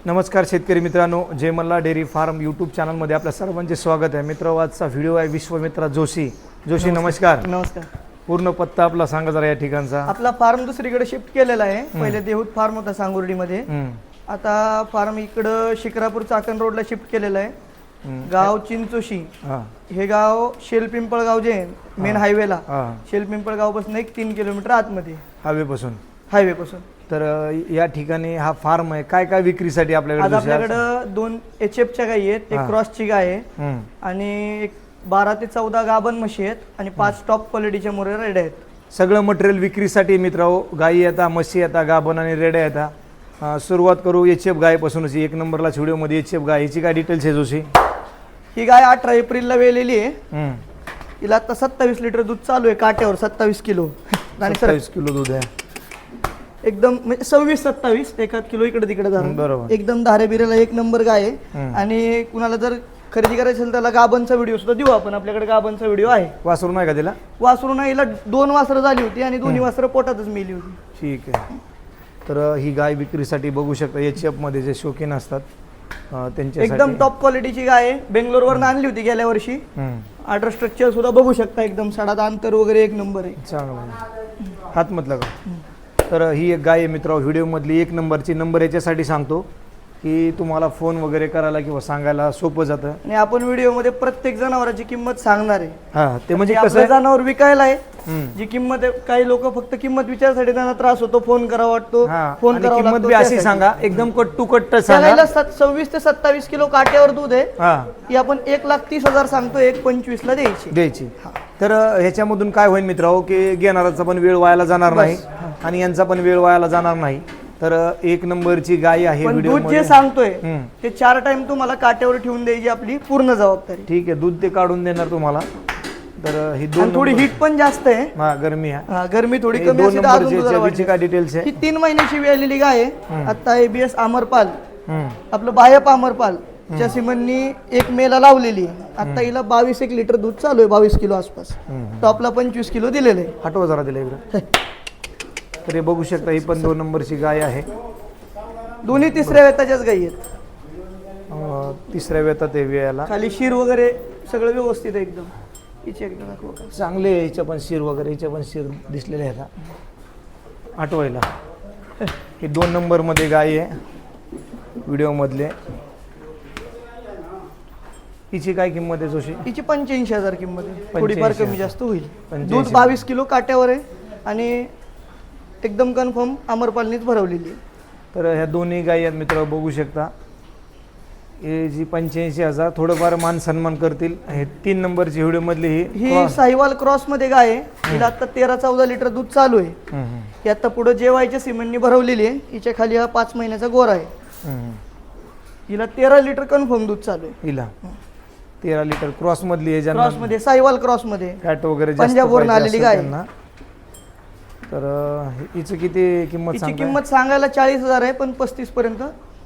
नमस्कार शेतकरी मित्रांनो, जय मल्हार डेअरी फार्म यूट्यूब चॅनलमध्ये आपल्या सर्वांचे स्वागत आहे. मित्र, आजचा व्हिडिओ आहे विश्वमित्रा जोशी. नमस्कार. नमस्कार. पूर्ण पत्ता आपला सांगा जरा या ठिकाणचा. आपला फार्म दुसरीकडे शिफ्ट केलेला आहे. पहिले देहूत फार्म होता सांगुर्डीमध्ये, आता फार्म इकडं शिक्रापूर चाकण रोडला शिफ्ट केलेला आहे. गाव चिंचोशी, हे गाव शेलपिंपळगाव जे मेन हायवेला, शेलपिंपळगाव पासून 1-3 किलोमीटर आतमध्ये हायवे पासून. तर या ठिकाणी हा फार्म आहे. काय काय विक्रीसाठी आपल्याकडे? आपल्याकडे 2 HF च्या गायी आहेत, एक क्रॉसची गाय आहे आणि एक 12 ते 14 गाभण म्हशी आहेत आणि 5 टॉप क्वालिटीच्या मोरे रेड्या आहेत. सगळं मटेरियल विक्रीसाठी मित्रांनो. गायी येतात, म्हशी येतात, गाभण आणि रेड्या येतात. सुरुवात करू HF गायपासूनच. 1 नंबरला व्हिडिओमध्ये HF गाय. हिची काय डिटेल्स आहे जोशी? ही गाय 18 एप्रिलला वेलेली आहे. हिला आता 27 लिटर दूध चालू आहे काट्यावर. 27 किलो आणि 27 किलो दूध आहे. एकदम म्हणजे 26-27 एखाद किलो इकडे तिकडे झालं. बरोबर. एकदम धारे बिरेला 1 नंबर गाय आहे. आणि कुणाला जर खरेदी करायचं असेल त्याला गाभणचा व्हिडिओ सुद्धा देऊ आपण. आपल्याकडे गाभणचा व्हिडिओ आहे. वासरू नाही का तिला? वासरू नाही, हिला 2 वासरं झाली होती आणि दोन्ही वासरं पोटातच मेली होती. ठीक आहे. तर ही गाय विक्रीसाठी बघू शकता. HF मध्ये जे शौकीन असतात त्यांच्या एकदम टॉप क्वालिटीची गाय आहे. बेंगलोरवरून आणली होती गेल्या वर्षी. ऑर्डर स्ट्रक्चर सुद्धा बघू शकता. एकदम सडात अंतर वगैरे 1 नंबर आहे. चांगलं हात मधलं का? तर ही एक गाय आहे मित्रांनो, व्हिडिओमधली 1 नंबरची. नंबर याच्यासाठी सांगतो की तुम्हाला फोन वगैरे करायला किंवा सांगायला सोपं जातं. आणि आपण व्हिडिओमध्ये प्रत्येक जनावराची किंमत सांगणार आहे. हा, ते म्हणजे कसं जनावर विकायला आहे जी किंमत आहे. काही लोक फक्त किंमत विचारसाठी त्यांना त्रास होतो, फोन करावा वाटतो. फोन करावा किंमत बी अशी सांगा, एकदम कट टू कट सांगा. 26 ते 27 किलो काट्यावर दूध आहे. ही आपण 1,30,000 सांगतो, 1,25,000 ला द्यायची. तर ह्याच्यामधून काय होईल मित्रांनो की घेणाराचा पण वेळ वायाला जाणार नाही आणि यांचा पण वेळ वायाला जाणार नाही. तर 1 नंबरची गाय आहे. दूध जे सांगतोय ते 4 टाइम तुम्हाला काट्यावर ठेवून द्यायची आपली पूर्ण जबाबदारी. ठीक आहे, दूध ते काढून देणार तुम्हाला. तर ही 2 थोडी हीट पण जास्त आहे. गरमी आहे. गरमी थोडी कमी असेल. काय डिटेल्स आहे? ही 3 महिन्याची वेळलेली गाय आहे. आता ABS अमरपाल, आपलं बायप अमरपाल च्या सिमननी 1 मेला लावलेली आहे. आता हिला 22-1 लिटर दूध चालू आहे, 22 किलो आसपास. टॉपला 25 किलो दिलेलं आहे. हटवा जरा दिलं इकडे. तर हे बघू शकता, ही पण 2 नंबरची गाय आहे. दोन्ही 3ऱ्या वेताच्याच गायी आहेत. 3ऱ्या वेतात आहे वेळेला. खाली शिर वगैरे सगळं व्यवस्थित आहे एकदम. हिचे एकदा दाखवू का? चांगले आहे. हिच्या पण शिर वगैरे, हिच्या पण शिर दिसलेले आहेत आठवायला. ही 2 नंबरमध्ये गाय आहे व्हिडिओमधले. हिची काय किंमत आहे जोशी? हिची 85,000 किंमत आहे. थोडीफार कमी जास्त होईल. 85. दूध 22 किलो काट्यावर आहे आणि एकदम कन्फर्म अमरपालनीच भरवलेली आहे. तर ह्या दोन्ही गायी आहेत मित्र, बघू शकता. हे जी 85,000 थोडंफार मान सन्मान करतील. हे 3 नंबरची व्हिडिओमधली ही साहिवाल क्रॉस मध्ये गाय आहे. हिला आता 13-14 लिटर दूध चालू आहे. ही आता पुढे जेवायच्या सिमेंटनी भरवलेली आहे. हिच्या खाली हा 5 महिन्याचा गोरा आहे. हिला 13 लिटर कन्फर्म दूध चालू आहे. हिला 13 लिटर क्रॉस मधली आहे. क्रॉस मध्ये, साहिवाल क्रॉस मध्ये, फॅट वगैरे पंजाबवरून आलेली गाय. तर हिची किती किंमत? हिची किंमत सांगायला 40,000 आहे, पण 35 पर्यंत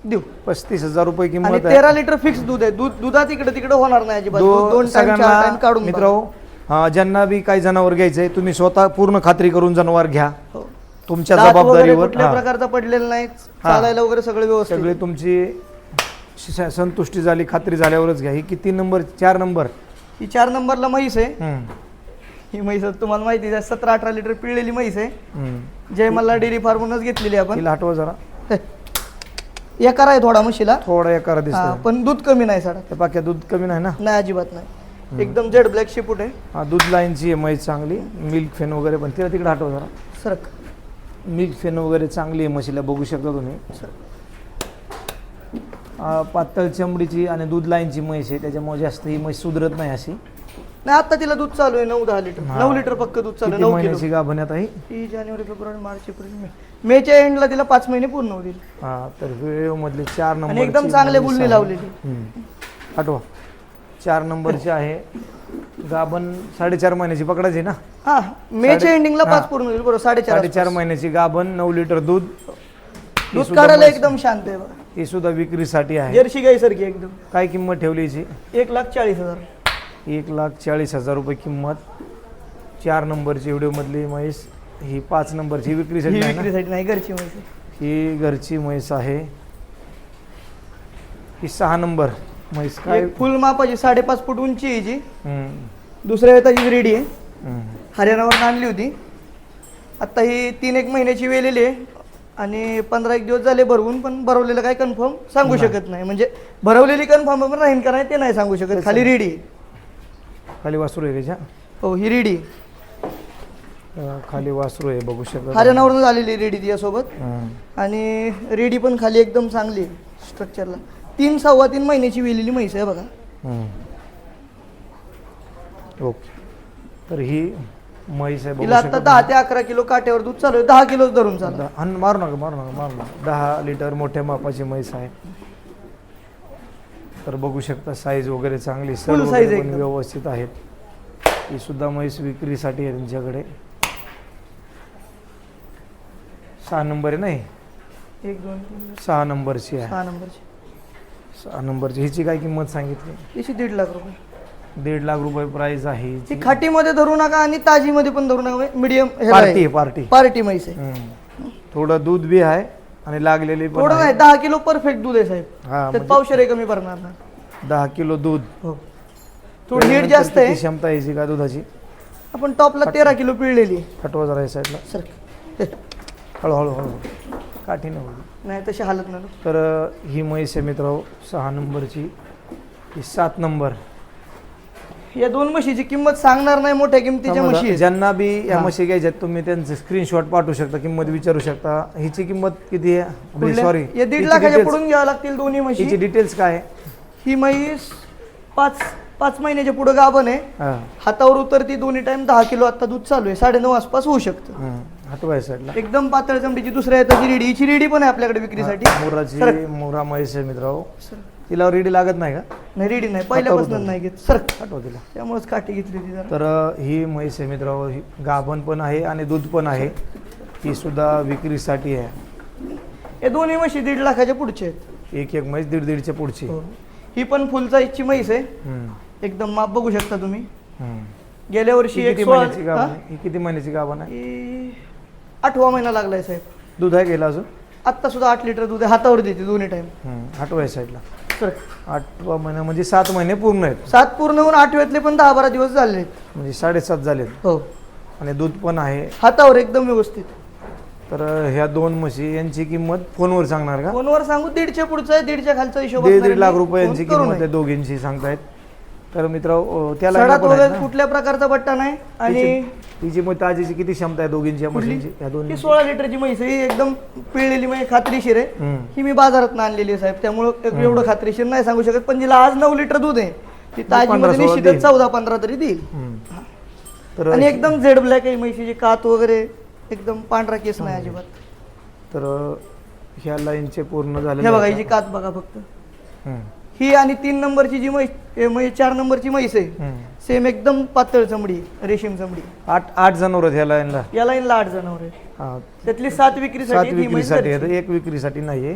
देऊ. 35,000 रुपये किंमत आहे. 13 लिटर फिक्स दूध आहे. दुधात इकडे तिकडे होणार नाही अजिबात. 2 टाइम काढून मित्रांनो, ज्यांना बी काही जनावर घ्यायचंय तुम्ही स्वतः पूर्ण खात्री करून जनावर घ्या. तुमच्या दात जबाबदारीवर. कुठल्या प्रकारचा पडलेला नाही, चालायला वगैरे सगळं व्यवस्थित. सगळे तुमची संतुष्टी झाली, खात्री झाल्यावरच घ्या. ही किती नंबर? 4 नंबर. ही 4 नंबरला म्हैस आहे. ही म्हैस तुम्हाला माहिती आहे 17-18 लिटर पिळलेली म्हैस आहे. जय मल्हार डेअरी फार्मूनच घेतलेली आपण. हिला हटवा जरा. एकार आहे थोडा म्हशीला, थोडा एकार दिसतो, पण दूध कमी नाही साडा. बाकी दूध कमी नाही ना? नाही, अजिबात नाही. एकदम जेड ब्लॅक शिपूट आहे. हा, दूध लाईनची आहे म्हैस चांगली. मिल्क फेन वगैरे पण तिला तिकडे हटवा जरा. सरक. मिल्क फेन वगैरे चांगली आहे म्हशीला, बघू शकता तुम्ही. पातळ चमडीची आणि दूध लाईनची म्हैस आहे, त्याच्यामुळे जास्त ही म्हैस सुधरत नाही अशी. नाही, आता तिला दूध चालू आहे 9-10 लिटर. 9 लिटर पक्क दूध चालू आहे. 9 महिन्याची गाभण आहे ही. जानेवारी, फेब्रुवारी, मार्च, एप्रिल, मेच्या एंडला तिला 5 महिने पूर्ण होतील. तर व्हिडिओ मधले 4 नंबर एकदम चांगले बुलणी लावलेली. हटवा. 4 नंबरची आहे. गाभण 4.5 महिन्याची पकडायची ना? हा, मेच्या एंडिंगला 5 पूर्ण होईल. बरोबर, 4.5 महिन्याची गाभण, 9 लिटर दूध. दूध काढायला एकदम शांत आहे. ही सुद्धा विक्रीसाठी आहे. जर्सी गाई सारखी एकदम. काय किंमत ठेवली हिची? 1,40,000. 1,40,000 रुपये किंमत. 4 नंबरची व्हिडिओ मधली म्हैस. ही 5 नंबरची विक्रीसाठी नाही, घरची म्हैस. ही घरची म्हैस आहे. ही 6 नंबर म्हैस काय एक फुल मापाची 5.5 फूट उंची आहे हिची. हम्म, दुसऱ्या वेताची रेडी आहे. हम्म. हरियाणावरून आणली होती. आता ही 3-1 महिन्याची वेलेली आहे आणि 15-1 दिवस झाले भरवून, पण भरवलेलं काय कन्फर्म सांगू शकत नाही. म्हणजे भरवलेली कन्फर्म पण राहील का नाही ते नाही सांगू शकत. खाली रेडी आहे. खाली वासरू आहे त्याच्या हो ही रेडी आहे. खाली वासरू आहे बघू शकता. हरियाणावरून झालेली रेडी तिच्यासोबत. हम्म. आणि रेडी पण खाली एकदम चांगली आहे स्ट्रक्चरला. 3-3.25 महिन्याची वेलेली म्हैस आहे बघा. हम्म. ओके. तर ही म्हैस आहे बघू तिला आता शकता. 10 ते 11 किलो काट्यावर दूध चालू आहे. 10 किलो धरून चालू आहे. मारू नका मारू नका मारू नका. 10 लिटर मोठ्या मापाची म्हैस आहे. तर बघू शकता साईज वगैरे चांगली, सड Full size वगैरे आहे पण एकदम. व्यवस्थित आहेत. ही सुद्धा म्हैस विक्रीसाठी आहे त्यांच्याकडे. 6 नंबर आहे नाही, 1 2 3 6 नंबरची आहे. 6 नंबरची. 6 नंबरची. हिची काय किंमत सांगितली? तिची 1.5 लाख रुपये. 1.5 लाख रुपये प्राइस आहे ती हिची. खाटीमध्ये धरू नका आणि ताजीमध्ये पण धरू नका. मीडियम पार्टी आहे पार्टी. पार्टी म्हैस आहे. हम्म. थोडं दूध बी आहे आणि लागलेली पण थोडं आहे. नाही, 10 किलो परफेक्ट दूध आहे साहेब. हा त्यात म्हणजे पावशेर कमी भरणार ना. 10 किलो दूध. हो थोडी हीट जास्त किती आहे. क्षमता आहे हिची का दुधाची? आपण टॉपला 13 किलो पिळलेली आहे. हटवा जरा या साईडला. सर हळूहळू हळू काठी न होईल. नाही तशी हालत नाही. तर ही म्हैस आहे मित्र 6 नंबरची. ही 7 नंबर. या 2 म्हशीची किंमत सांगणार नाही. मोठ्या किमतीच्या म्हशी आहेत. ज्यांना बी या हा. म्हशी घ्यायच्यात तुम्ही त्यांचे स्क्रीनशॉट पाठवू शकता, किंमत विचारू शकता. हिची किंमत किती आहे? कुठल्या? सॉरी, या 1.5 लाखाच्या पुढून घ्यावं लागतील दोन्ही म्हशी. हिची डिटेल्स काय आहे? ही म्हैस 5 महिन्याच्या पुढे गाभण आहे. हा. हातावर उतरती दोन्ही टाइम. 10 किलो आता दूध चालू आहे. 9:30 आसपास होऊ शकतं. हटवा या साईडला. एकदम पातळ चमडीची. दुसऱ्या येताची रेडी. हिची रेडी पण आहे आपल्याकडे विक्रीसाठी. मोराची मोरा म्हैस आहे मित्र. तिला रेडी लागत नाही का? नाही रेडी नाही, पहिल्यापासून नाही घेत सर. हटवा तिला. त्यामुळेच काठी घेतली ती जरा. तर ही म्हैस आहे मित्र, ही गाभण पण आहे आणि दूध पण आहे. ही सुद्धा विक्रीसाठी आहे. हे दोन्ही म्हशी 1.5 लाखाच्या पुढचे आहेत. एक एक म्हैस 1.5च्या पुढची. हो. ही पण फुल साईजची म्हैस आहे. हम्म. एकदम माप बघू शकता तुम्ही. हम्म. गेल्या वर्षी ही एक किती महिन्याची गाभण आहे? ही किती महिन्याची गाभण आहे? 8वा महिना लागलाय साहेब. दूध आहे गेला अजून? आत्ता सुद्धा 8 लिटर दूध आहे. हातावर देते दोन्ही टाइम. हटवा या साईडला. सर 8वा महिना म्हणजे 7 महिने पूर्ण आहेत. 7 पूर्ण होऊन 8वेतले पण 10-12 दिवस झाले आहेत. म्हणजे 7.5 झालेत. हो आणि दूध पण आहे. हातावर एकदम व्यवस्थित. तर ह्या 2 म्हशी यांची किंमत फोनवर सांगणार का? फोनवर सांगू 1.5च्या पुढचा आहे. 1.5च्या खालचा हिशोब 1.5 लाख रुपये यांची किंमत आहे दोघींची सांगतायत. तर मित्र त्याला सडात पण आहेत वगैरे ना? कुठल्या प्रकारचा बट्टा नाही. आणि तिची मग ताजीची किती क्षमता आहे दोघींची म्हशींची? या दोन ही 16 लिटरची म्हैस आहे. ही एकदम पिळलेली म्हणजे खात्रीशीर आहे. हम्म. ही मी बाजारात आणलेली आहे साहेब. त्यामुळं एवढं खात्रीशीर नाही सांगू शकत. पण जिला आज 9 लिटर दूध आहे ती ताजी 15-16 निश्चितच देईल. 14-15 तरी देईल. हम्म. तर आणि एकदम झेड ब्लॅक आहे म्हशीची. कात वगैरे एकदम पांढरा केस नाही अजिबात. तर ह्या लाईनचे पूर्ण झाले. हे बघा हिची कात बघा फक्त. ही आणि 3 नंबरची जी म्हैस 4 नंबरची म्हैस आहे सेम एकदम पातळ चमडी, रेशीम चमडी. 8 जनावर आहेत ह्या लाईनला. या लाईनला 8 जनावर आहे. हा. त्यातली 7 विक्रीसाठी. 7 विक्रीसाठी आहेत, 1 विक्रीसाठी नाहीये.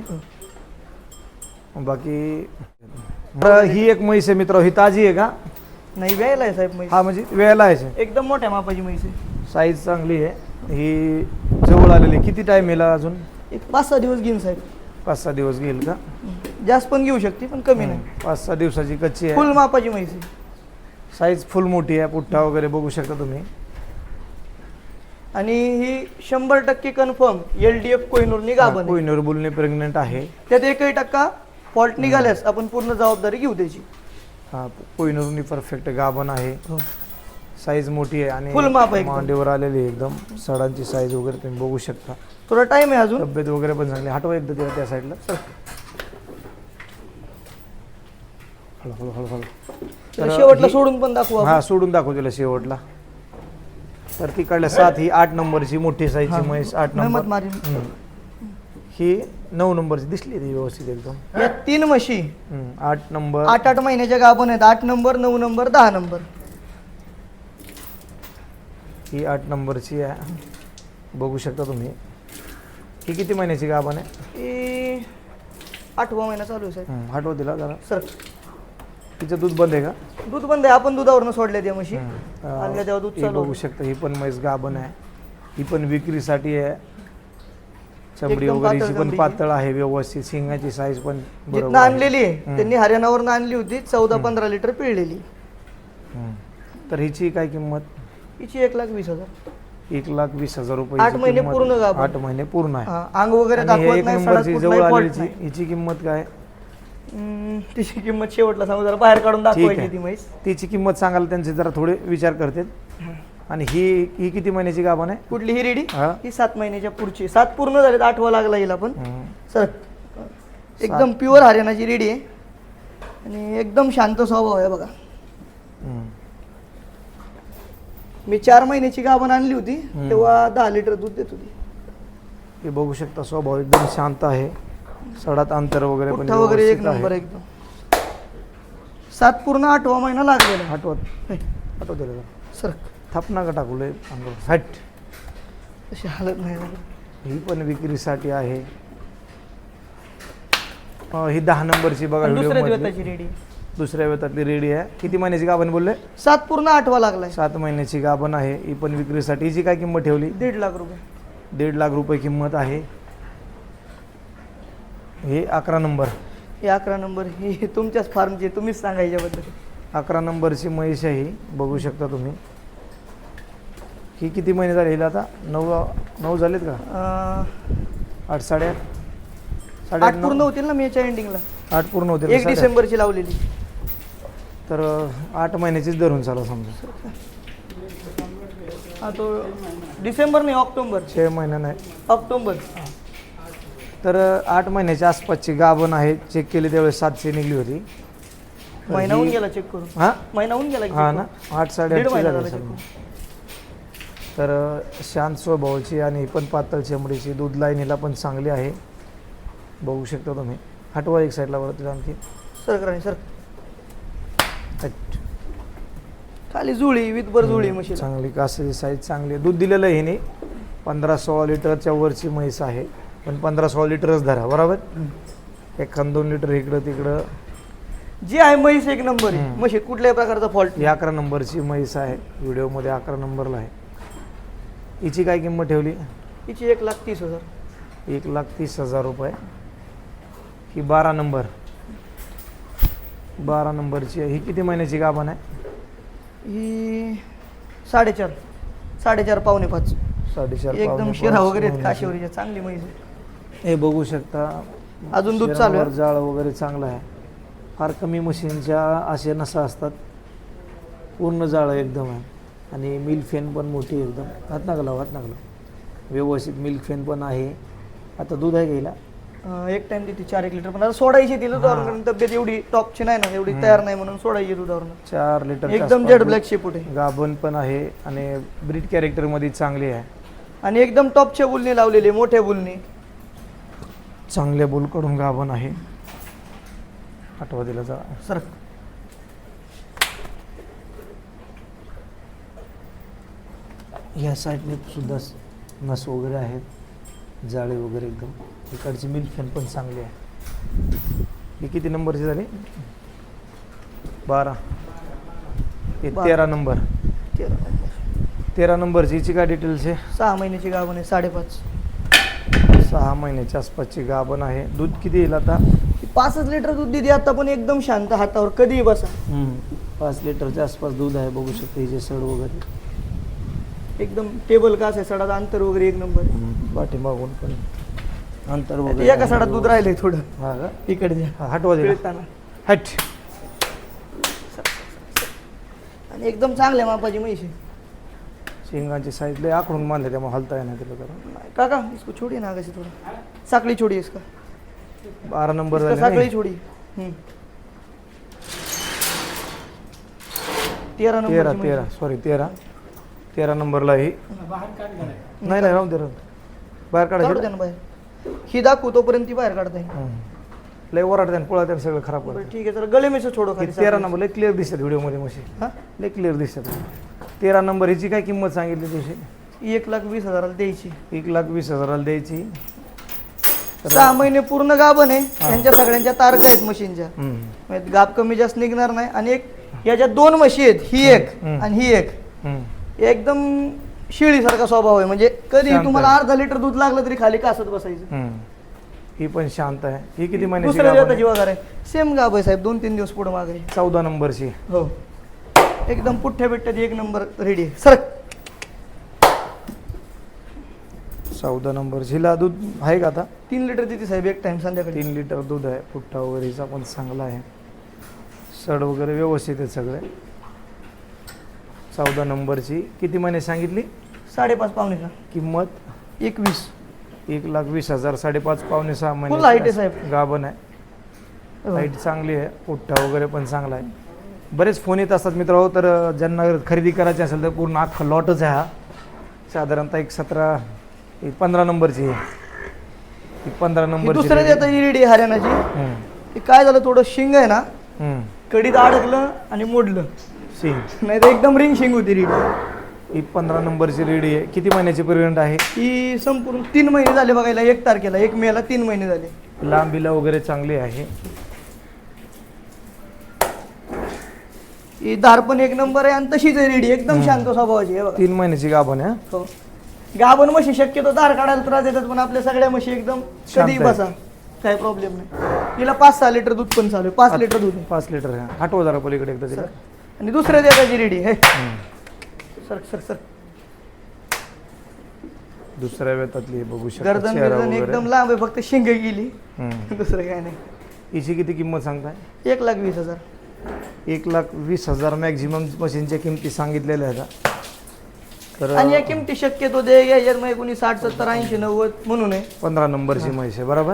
बाकी तर ही एक म्हैस आहे मित्र. ही ताजी आहे का? नाही व्यायला आहे साहेब म्हैस. हा म्हणजे वेळेला आहे. एकदम मोठ्या मापाची म्हैस आहे. साईज चांगली आहे. ही जवळ आलेली. किती टाइम येईल अजून? एक 5-6 दिवस घेईन साहेब. 5-6 दिवस घेईल का? जास्त पण घेऊ शकते पण कमी नाही. 5-6 दिवसाची कच्ची फुल आहे. मापाची म्हैस आहे. साईज फुल मोठी आहे. पुठ्ठा वगैरे बघू शकता तुम्ही. आणि ही 100% कन्फर्म LDF कोहिनूरनी गाभण आहे. कोहिनूर बुलने प्रेग्नेंट आहे. त्यात 1% फॉल्ट निघाल्यास आपण पूर्ण जबाबदारी घेऊ त्याची. हा कोहिनूरनी परफेक्ट गाभण आहे. साईज मोठी आहे आणि Full माप आहे एकदम. मांडीवर आलेली आहे एकदम. सडांची साईज वगैरे तुम्ही बघू शकता. थोडा टाइम आहे अजून. तब्येत वगैरे पण चांगली. हटवा एकदा तिला त्या साईडला. हळू हळू हळू. त्याला शेवटला सोडून पण दाखवू आपण. हा सोडून दाखव तिला शेवटला. तर तिकडल्या 7 ही 8 नंबरची मोठी साईजची म्हैस. 8 मेहमत नंबर. मारीन. ही 9 नंबरची दिसली ती व्यवस्थित एकदम. या 3 म्हशी 8 नंबर. 8-8 महिन्याच्या गाभण आहेत. 8 नंबर, 9 नंबर, 10 नंबर. ही 8 नंबरची आहे. बघू शकता तुम्ही. ही किती महिन्याची गाभण आहे? ही 8वा महिना चालू आहे साहेब. हटव दिला जरा. सर तिचं दूध बंद आहे का? दूध बंद आहे. आपण दुधावरनं सोडल्या त्या म्हशी. आणल्या तेव्हा दूध ही चालू बघू शकता. ही पण म्हैस गाभण आहे. ही पण विक्रीसाठी आहे. चमडी एकदम वगैरे पातळ पण चमडी. पातळ आहे व्यवस्थित, शिंगाची साईज पण जिथनं बरोबर आहे. आणलेली आहे त्यांनी हरियाणावरून आणली होती, 14-15 लिटर पिळलेली. हम्म. तर हिची काय किंमत? हिची 1,20,000. 1,20,000 रुपये. 8 महिने पूर्ण गाभण. 8 महिने पूर्ण आहे. हा, अंग वगैरे आणि हे दाखवत एक नाही, नंबरची सडा जवळ कुठलाही fault आलेली नाही. हिची किंमत काय? तिची किंमत शेवटला सांगू, जरा बाहेर काढून ठीक दाखवायची आहे. ती म्हैस. तिची किंमत सांगायला त्यांचे जरा थोडे विचार करतात. आणि ही किती महिन्याची गाभण आहे? कुठली ही रेडी? हा. ही 7 महिन्याच्या पुढची. 7 पूर्ण झालेत, 8वा लागला हिला पण. हम्म. सर एकदम प्युअर हरियाणाची रेडी आहे आणि एकदम शांत स्वभाव आहे बघा. हम्म. मी 4 महिन्याची गाभण आणली होती तेव्हा 10 लिटर दूध देत होती. हे बघू शकता, स्वभाव एकदम शांत आहे. सडात अंतर वगैरे पण पुठ्ठा वगैरे एक व्यवस्थित नंबर आहे. एकदम. 7 पूर्ण 8वा महिना लागलेला आहे. आठवत दिलं जरा. सर थापना का टाकू लय अंगावर. हट. तशी हालत नाही झाली. ही पण विक्रीसाठी आहे. ही 10 नंबरची बघा आणि दुसऱ्या व्हिडिओ दिवसाची रेडी. दुसऱ्या वेतातली रेडी आहे. किती महिन्याची गाभण बोलले? 7 पूर्ण 8वा लागलाय. 7 महिन्याची गाभण आहे. ही पण विक्रीसाठी. हिची काय किंमत ठेवली? 1.5 लाख रुपये. 1.5 लाख रुपये किंमत आहे. हे 11 नंबर. हे 11 नंबर. ही तुमच्याच फार्मची, तुम्हीच सांगायच्याबद्दल. 11 नंबरची म्हैस आहे ही, बघू शकता तुम्ही. ही किती महिने झाले हिला आता? 9 झालेत का? 8 8.5 8 पूर्ण होतील ना मेच्या एंडिंगला. 8 पूर्ण होते. 1 डिसेंबरची लावलेली. तर 8 महिन्याचीच धरून चालू समजा. हा तो डिसेंबर नाही, ऑक्टोबर. 6 महिना नाही. ऑक्टोबर. तर 8 महिन्याच्या आसपासची गाभण आहे. चेक केली त्यावेळेस 700 निघली होती. महिना होऊन गेला चेक करून. हा महिना होऊन गेला की हा check ना, करून. 8 दीड 8.5 महिना झाले झाला check समजा. करून. तर शांत स्वभावाची आणि पण पातळ चमडीची, दूध लाईनीला पण चांगली आहे, बघू शकता तुम्ही. हटवा एक साईडला वरती आणखी. सर करा सर. हट. खाली जुळी विथभर जुळी म्हशीला. चांगली कासाची साईज चांगली आहे. दूध दिलेलं आहे हिने. 15-16 लिटरच्या वरची म्हैस आहे. पण 15-16 लिटरच धरा, बरोबर. 1-2 लिटर इकडं तिकडं. जी आहे म्हैस एक नंबर आहे. म्हशीत कुठल्याही प्रकारचा फॉल्ट. ही 11 नंबरची म्हैस आहे. व्हिडिओमध्ये 11 नंबरला आहे. हिची काय किंमत ठेवली? हिची 1,30,000. 1,30,000 रुपये. ही 12 नंबर. 12 नंबरची आहे. ही किती महिन्याची गाभण आहे? ही 4.5 पावणे 5. 4.5 एकदम शिरा वगैरे आहेत काशीवरीच्या, चांगली म्हैस आहे. हे बघू शकता. अजून दूध चालू आहे. शिरावर जाळ वगैरे चांगलं आहे. फार कमी मशीनच्या असे नसा असतात. पूर्ण जाळ एकदम आहे. आणि मिल्क फेन पण मोठी एकदम. हात नका लावू, हात नका लावू. व्यवस्थित मिल्क फेन पण आहे. आता दूध आहे घ्यायला एक टाइम देते 4-1 लिटर. पण आता सोडायची तिला दुधावरून. तब्येत एवढी टॉपची नाही ना, एवढी तयार नाही म्हणून सोडायची दुधावरून. 4 लिटर. एकदम जेड ब्लॅक शेपूट आहे. गाभण पण आहे आणि ब्रीड कॅरेक्टरमध्ये चांगली आहे. आणि एकदम टॉपच्या बुलनी लावलेली, मोठ्या बुलनी. चांगल्या बुलकडून गाभण आहे. आठवा दिला जा सर. या साईडने सुद्धा नस वगैरे आहेत, जाळे वगैरे एकदम. इकडची मिल्क फॅन पण चांगली आहे. ही किती नंबरची झाली? 12. हे 13 नंबर. 13 नंबरची. हिची काय डिटेल्स आहे? 6 महिन्याची गाभण आहे. 5.5. 6 महिन्याच्या आसपासची गाभण आहे. दूध किती येईल आता? 5 लिटर दूध दिली आता, पण एकदम शांत, हातावर कधीही बसा. 5 लिटरच्या आसपास दूध आहे, बघू शकते. हिचे सड वगैरे एकदम टेबल कास आहे. सडाचं अंतर वगैरे एक नंबर. पाठीमागून पण अंतर वगैरे एका आहे. सडात दूध राहिलंय थोडं. हा का? इकडे हटवा दिला. पिळताना. हट. आणि एकदम चांगल्या मापाची म्हैशी. शेंगांची साईज लय आखडून बांधले, त्यामुळे हलता येणार तिला जरा. काका इसको छोड़ी ना कैसे थोड़ा. साकड़ी छोड़ी इसका. 12 नंबर इसका झाले साकड़ी नाही? छोड़ी. 13 नंबर. 13 नंबरला ही. नाही राहून दे, बाहेर काढू काढायचं. द्या ना बाहेर. ही दाखवू तोपर्यंत ती बाहेर काढता येईल. लय वराडते पुळा सगळं खराब बरं, करते. ठीक आहे. जरा गले में से छोडो खाली. 13 नंबर लय क्लिअर दिसतात व्हिडिओमध्ये म्हशी. हा, लय क्लिअर दिसतात. 13 नंबर. हिची काय किंमत सांगितली तुझी? 1,20,000 द्यायची. 1,20,000 द्यायची. 6 महिने पूर्ण गाभण आहे. यांच्या सगळ्यांच्या तारखा आहेत मशीनच्या. म्हणजे गाभ कमी जास्त निघणार नाही. आणि एक याच्या 2 म्हशी आहेत, ही एक आणि ही एक. एकदम शेळीसारखा स्वभाव आहे, म्हणजे कधी शांत तुम्हाला आहे. अर्धा लिटर दूध लागलं तरी खाली कासत बसायचं. ही पण शांत आहे. ही किती महिन्याची दुसऱ्या गाभण जाताची आहे? वगैरे सेम गाभ आहे साहेब, 2-3 दिवस पुढे मागे. 14 नंबरची. हो, एकदम पुठ्ठ्या बिठ्ठ्याची एक नंबर रेडी आहे. सर 14 नंबरची. हिला दूध आहे का आता? 3 लिटर देते साहेब एक टाइम संध्याकाळी. 3 लिटर दूध आहे. पुठ्ठा वगैरे हिचा पण चांगला आहे. सड वगैरे व्यवस्थित आहे सगळे. 14 नंबरची. किती महिने सांगितली 5.5 पावणेचा किंमत? 21. 1,20,000. 5.5 पावणे 6 Full height आहे महिने साहेब. गाभण आहे. हो. हाईट चांगली आहे. पुठ्ठा वगैरे पण चांगला आहे. बरेच फोन येत असतात मित्र, तर ज्यांना खरेदी करायची असेल तर पूर्ण अख्खा लॉटच आहे हा. साधारणतः 15 नंबरची आहे. ही 15 ही नंबरची दुसऱ्या रेडी. देताची रेडी आहे हरियाणाची. हम्म, ते काय झालं, थोडं शिंग आहे ना हम्म. कडीत अडकलं आणि मोडलं, सिंग. नाही तर एकदम रिंग शिंग होती रेडी. ही 15 नंबरची रेडी आहे. किती महिन्याची प्रेग्नंट आहे? ही संपूर्ण 3 महिने झाले बघायला. 1 तारखेला 1 मेला 3 महिने झाले. लांबीला वगैरे चांगली आहे. ही धार पण 1 नंबर आहे आणि तशीच आहे रेडी, एकदम शांत स्वभावाची आहे बघा. 3 महिन्याची गाभण आहे. हो. गाभण म्हशी शक्यतो धार काढायला त्रास देतात, पण आपल्या सगळ्या म्हशी एकदम शांत कधी आहे. बसा, काही प्रॉब्लेम नाही. हिला 5-6 लिटर दूध पण चालू आहे. 5 लिटर दूध आहे. 5 लिटर आहे. हटवा जरा पलीकडे एकदा तिला. आणि दुसऱ्या देताची रेडी आहे. सर सर सर दुसऱ्या वेतातली बघू शकता. गर्दन चेहरा बिर्दन वगैरे. एकदम लांब आहे, फक्त शिंग गेली, हम्म. दुसरं काय नाही. हिची किती किंमत सांगताय? 1,20,000. 1,20,000 मॅक्झिमम मशीनच्या किमती सांगितलेल्या आहेत. तर आणि या किमती शक्यतो दे याच्यात मध्ये कोणी 60, 70, 80, 90 म्हणून आहे. 15 नंबरची म्हैस आहे बरोबर.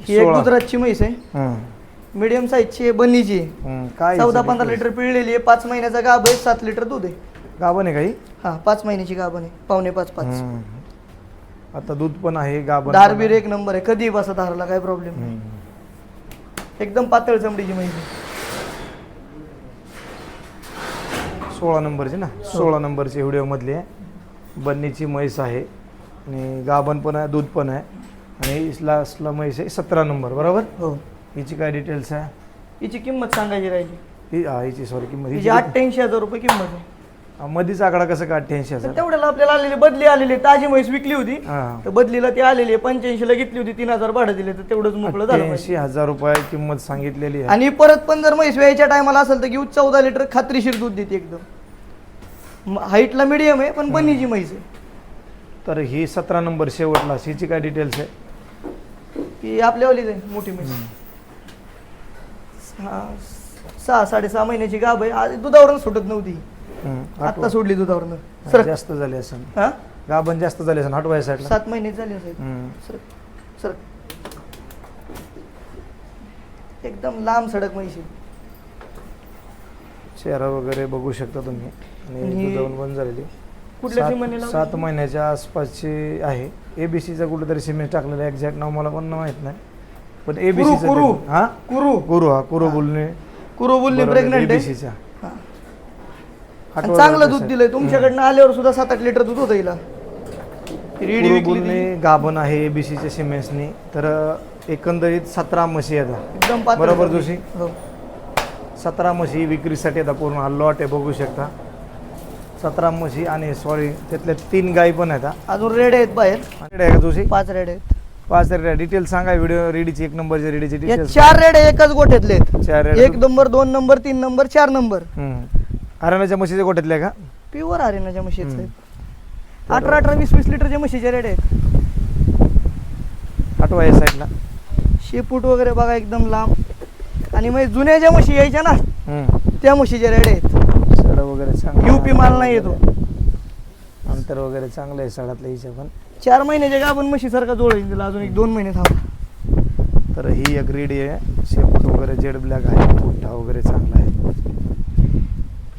ही एक 16. गुजरातची म्हैस आहे, हम्म, मीडियम साईजची आहे, बन्नीची आहे. काय 14-15 लिटर पिळलेली आहे. 5 महिन्याचा गाभ आहे, 7 लिटर दूध आहे. गाभण आहे काही? हा, 5 महिन्याची गाभण आहे, 4.5-5. आता दूध पण आहे. गाभण धार पण बीर आहे. 1 नंबर आहे, कधी बसा धारला काय प्रॉब्लेम नाही. हम्म. एकदम पातळ चमडीची म्हैस आहे. 16 नंबरची ना? 16 नंबरची व्हिडिओ मधली आहे. बन्नीची म्हैस आहे आणि गाभण पण आहे, दूध पण आहे. आणि लास्टला म्हैस आहे 17 नंबर बरोबर. हो. हिची काय डिटेल्स आहे? हिची किंमत सांगायची राहिली. हिची सॉरी किंमत हिची 88,000 रुपये किंमत आहे. मधीच आकडा कसं का 88,000? तर तेवढ्याला आपल्याला आलेली बदली आलेली आहे. ताजी म्हैस विकली होती, हां, तर बदलीला ती आलेली आहे. 85ला घेतली होती, 3,000 भाडं दिले, तर तेवढंच मोकळं झालं पाहिजे. 88,000 रुपये किंमत सांगितलेली आहे. आणि परत पण जर म्हैस व्यायच्या टायमाला असेल तर घेऊ 14 लिटर खात्रीशीर दूध देते एकदम. हाईटला मिडियम आहे, पण बन्नीची म्हैस आहे. तर ही 17 नंबर शेवटला. हिची काय डिटेल्स आहे? की आपल्यावालीच आहे, मोठी म्हैस. 6-6.5 महिन्याची गाभ आहे. आधी दुधावरून सुटत नव्हती, आता सोडली दुधावरून. सर जास्त झाले असेल. हा, गाभण जास्त झाले असेल. हटवाय साईडला. 7 महिने झाले असेल. सर सर एकदम लांब सडक म्हैस आहे. चेहरा वगैरे बघू शकता तुम्ही. आणि आणि दुधावून बंद झालेली. कुठल्या सिमेंटने लावली? 7 महिन्याच्या आसपासची आहे. एबीसीचा कुठेतरी सिमेंट टाकलेलं आहे. एक्झॅक्ट नाव मला पण माहित नाही, पण एबीसी कुरू. हा कुरू गुरु. हा कुरू बोलणे. कुरू बोलली प्रेग्नंट आहे. एबीसीचा. आणि चांगलं दूध दिलंय. तुमच्याकडनं आल्यावर सुद्धा 7-8 लिटर दूध होतं हिला. रेडी कुरू विकली ती. बोलणे गाभण आहे एबीसीच्या सिमेंट्सनी. तर एकंदरीत 17 म्हशी आहेत. एकदम पातळ बरोबर चमडी. जोशी? हो. 17 म्हशी विक्रीसाठी आता पूर्ण हा लॉट आहे बघू शकता. 17 म्हशी आणि सॉरी त्यातल्या 3 गाई पण आहेत. अजून रेड आहेत बाहेर, आहे का जोशी? 5 रेड आहेत. 5 डिटेल सांगा. व्हिडिओ रेडीची 1 नंबरची रेडीची या डिटेल्स. 4 रेड एकच गोठ्यातले आहेत. 4 1 नंबर, 2 नंबर, 3 नंबर, 4 नंबर. हरियाणाच्या म्हशीच्या गोठ्यातल्या का? प्युअर हरियाणाच्या म्हशी आहेत. 18-18, 20-20 लिटरच्या म्हशीच्या रेड आहेत. हटवा या साईडला. शेपूट वगैरे बघा एकदम लांब. आणि मग जुन्या ज्या म्हशी यायच्या ना, त्या म्हशीच्या रेड आहेत. सड वगैरे चांगलं. युपी माल नाही येतो. अंतर वगैरे चांगलं आहे सडातल्या हिच्या पण. 4 महिन्याच्या गाभण म्हशीसारखा जोड येईल तिला. अजून 1-2 महिने थांब. तर ही एक रेडी आहे. शेपूट वगैरे जेड ब्लॅक आहे. पुठ्ठा वगैरे चांगला आहे.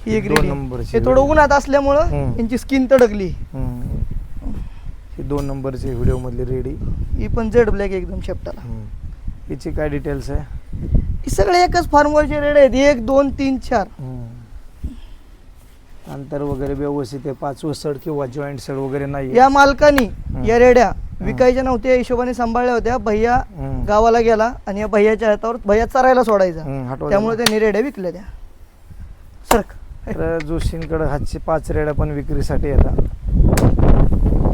ही एक 2 रेडी. नंबरची. हे थोडं उन्हात असल्यामुळं यांची स्किन तडकली. ही 2 नंबरची व्हिडिओ मधली रेडी. ही पण जेड ब्लॅक एकदम शेपटाला. हिची काय डिटेल्स आहे? ही सगळे एकच फार्मवरचे रेड आहेत. 1, 2, 3, 4. अंतर वगैरे व्यवस्थित आहे. 5वं सड किंवा जॉईंट सड वगैरे नाही. या मालकानी या रेड्या विकायच्या नव्हत्या, या हिशोबाने सांभाळल्या होत्या. भैया गावाला गेला आणि या भैयाच्या हातावर भैया चरायला सोडायचा, त्यामुळे त्यांनी रेड्या विकल्या त्या. सरक तर जोशींकडे हातचे 5 रेड्या पण विक्रीसाठी येतात.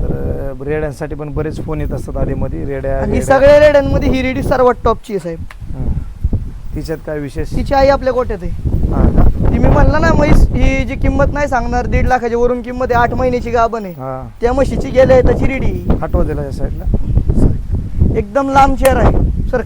तर रेड्यांसाठी पण बरेच फोन येत असतात आधीमध्ये रेड्या. आणि सगळ्या रेड्यांमध्ये ही रेडी सर्वात टॉपची आहे साहेब. तिच्यात काय विशेष? तिची आई आपल्या गोट्यात आहे. हा का? ती मी म्हणलं ना म्हैस ही जी किंमत नाही सांगणार 1.5 लाखाच्या वरून किंमत आहे, 8 महिन्याची गाभण आहे. हा, त्या म्हशीची गेल्या त्याची रेडी हटवा दिला या साईडला. एकदम लांब चेहरा आहे सर.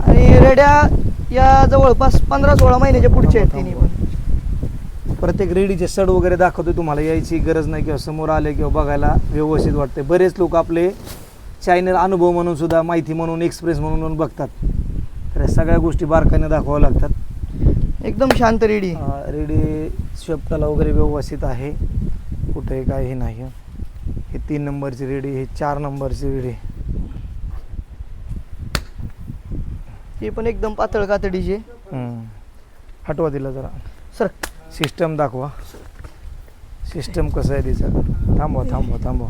आणि रेड्या या जवळपास 15-16 महिन्याच्या पुढच्या आहेत तिन्ही पण. प्रत्येक रेडीचे सड वगैरे दाखवतोय तुम्हाला, यायची गरज नाही किंवा समोर आले किंवा बघायला व्यवस्थित वाटते. बरेच लोक आपले चॅनल अनुभव म्हणून सुद्धा, माहिती म्हणून, एक्सप्रेस म्हणून बघतात. तर या सगळ्या गोष्टी बारकाईने दाखवाव्या लागतात. एकदम शांत रेडी. रेडी शेपटाला वगैरे व्यवस्थित आहे, कुठे काही नाही. हे 3 नंबरची रेडी, हे 4 नंबरची रेडी. ही पण एकदम पातळ कातडीची. हटवा दिला जरा सर. सिस्टम दाखवा, सिस्टम कसं आहे तिचं. थांबवा थांबवा थांबवा.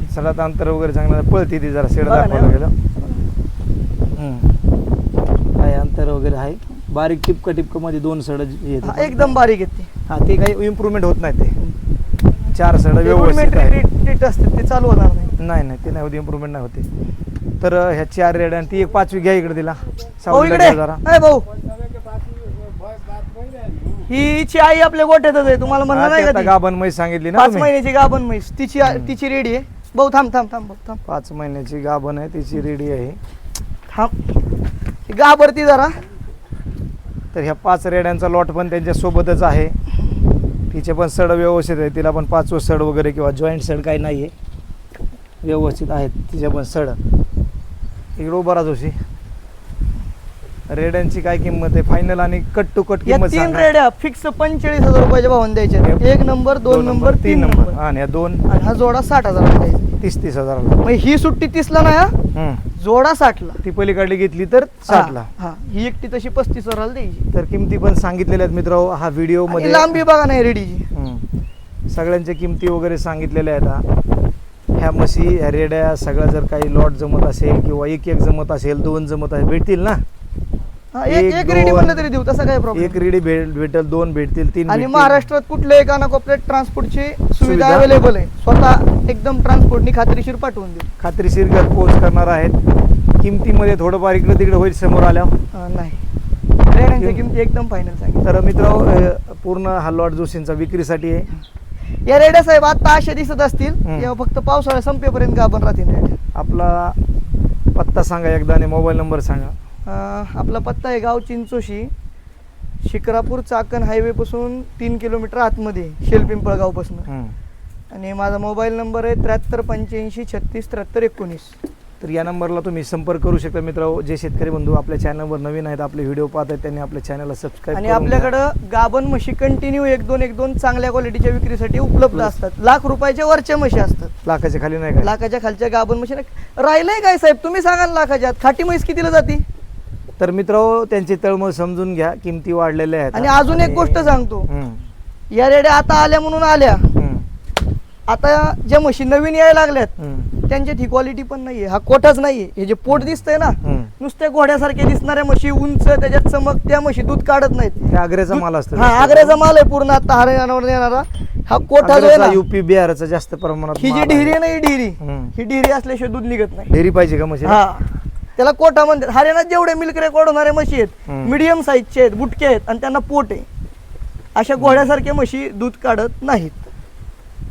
सडात अंतर वगैरे चांगलं पळते ती, जरा शेड दाखवलं गेलं. काय अंतर वगैरे आहे. बारीक टिपका मध्ये 2 सड येतात. एकदम बारीक येते. हा, ते काही इम्प्रूव्हमेंट होत नाही. ते 4 सड व्यवस्थित असते, ते चालू होणार नाही. नाही ते नाही होती, इम्प्रूव्हमेंट नाही होते. तर ह्या 4 रेड्या आणि ती एक 5वी घ्या इकडे दिला. इकडे भाऊ, हिची आई आपल्या गोठ्यातच आहे. तुम्हाला म्हणलं नाही का गाभण म्हैस सांगितली ना 5 महिन्याची गाभण म्हैस. तिची रेडी आहे. भाऊ थांब थांब थांब थांब. 5 महिन्याची गाभण आहे, तिची रेडी आहे. थांब, गाभरती जरा. तर ह्या 5 रेड्यांचा लॉट पण त्यांच्या सोबतच आहे. तिचे पण सड व्यवस्थित आहे. तिला पण 5वं सड वगैरे किंवा जॉईंट सड काही नाही आहे, व्यवस्थित आहेत तिचे पण सड. इकडे उभा राहा जोशी. रेड्यांची काय किंमत आहे फायनल आणि कट टू कट किंमत? 3 रेड्या फिक्स 45,000 रुपयाच्या भावाने द्यायच्या. 1 नंबर, 2 नंबर, 3 नंबर. आणि 2 आणि हा जोडा 60,000 द्यायचा. 30,000ला. मग ही सुट्टी 30ला ना, जोडा 60ला. ती पलीकडली घेतली तर 60ला. हा, ही एकटी तशी 35,000ला द्यायची. तर किमती पण सांगितलेल्या आहेत मित्रांनो हा व्हिडिओ मध्ये. लांबी बघा नाही रेडीची. सगळ्यांच्या किमती वगैरे सांगितलेल्या आहेत. ह्या म्हशी, ह्या रेड्या सगळ्या जर काही लॉट जमत असेल किंवा एक जमत असेल, 2 जमत असेल, भेटतील ना. एक रेडी म्हणलं तरी देऊ, तसा काय प्रॉब्लेम. एक रेडी भेटेल, 2 भेटतील, 3. आणि महाराष्ट्रात कुठल्याही कानाकोपऱ्यात ट्रान्सपोर्टची सुविधा अवेलेबल आहे. स्वतः एकदम ट्रान्सपोर्टनी खात्रीशीर पाठवून देऊ. खात्रीशीर घरपोच करणार आहेत. किमतीमध्ये थोडंफार इकडे तिकडे होईल समोर आल्यावर. नाही, रेड्यांच्या किमती एकदम फायनल सांगितलं. तर मित्रांनो, पूर्ण हा लॉट जोशींचा विक्रीसाठी आहे. या रेड्या साहेब आता अशा दिसत असतील तेव्हा फक्त पावसाळा संपेपर्यंत गाभण राहतील रेड्या. आपला पत्ता सांगा एकदा आणि मोबाईल नंबर सांगा. आपला पत्ता आहे गाव चिंचोशी, शिक्रापूर चाकण हायवे पासून 3 किलोमीटर आतमध्ये, शेलपिंपळगाव पासून. आणि माझा मोबाईल नंबर आहे 73 85 36 73 19. तर या नंबरला तुम्ही संपर्क करू शकता. मित्रांनो, जे शेतकरी बंधू आपल्या चॅनलवर नवीन आहेत, आपले व्हिडिओ पाहत आहेत, त्यांनी आपल्या चॅनलला सबस्क्राईब. आणि आपल्याकडं गाभण म्हशी कंटिन्यू 1-2 चांगल्या क्वालिटीच्या विक्रीसाठी उपलब्ध असतात. लाख रुपयाच्या वरच्या म्हशी असतात. लाखाच्या खाली नाही. लाखाच्या खालच्या गाभण म्हशी राहिलंय काय साहेब, तुम्ही सांगा ना. लाखाच्या आत खाटी म्हैस कितीला जाते? तर मित्रांनो, त्यांची तळमळ समजून घ्या, किमती वाढलेल्या आहेत. आणि अजून एक गोष्ट सांगतो, या रेड्या आता आल्या म्हणून आल्या. आता ज्या म्हशी नवीन यायला लागल्यात त्यांच्यात ही क्वालिटी पण नाहीये. हा कोठाच नाहीये. हे जे पोट दिसतंय ना, नुसत्या घोड्यासारखे दिसणाऱ्या म्हशी, उंच, त्याच्यात चमक, त्या म्हशी दूध काढत नाहीत. आग्र्याचा माल असतो. हा, आग्र्याचा माल आहे पूर्ण. आता हरियाणावर येणारा हा कोठा जो आहे ना, UP बिहारचा जास्त प्रमाणात. ही जी ढिरी नाही, ढिरी ही ढिरी असल्याशिवाय दूध निघत नाही. ढिरी पाहिजे का म्हशी? हा, त्याला कोठा म्हणतात. हरियाणात जेवढे मिल्क रेकॉर्ड होणारे म्हशी आहेत, मीडियम साईजचे आहेत, बुटके आहेत आणि त्यांना पोट आहे. अशा घोड्यासारख्या म्हशी दूध काढत नाहीत.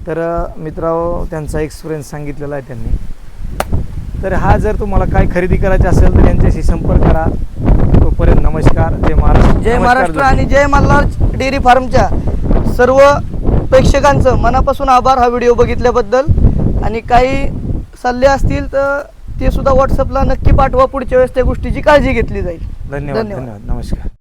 तर मित्रांनो, त्यांचा एक्सपिरियन्स सांगितलेला आहे त्यांनी. तर हा जर तुम्हाला काय खरेदी करायची असेल तर यांच्याशी संपर्क करा. तोपर्यंत नमस्कार. जय महाराष्ट्र. जय महाराष्ट्र आणि जय मल्हार डेअरी फार्मच्या सर्व प्रेक्षकांचं मनापासून आभार हा व्हिडिओ बघितल्याबद्दल. आणि काही सल्ले असतील तर ते सुद्धा व्हॉट्सअपला नक्की पाठवा. पुढच्या वेळेस त्या गोष्टीची काळजी घेतली जाईल. धन्यवाद. नमस्कार.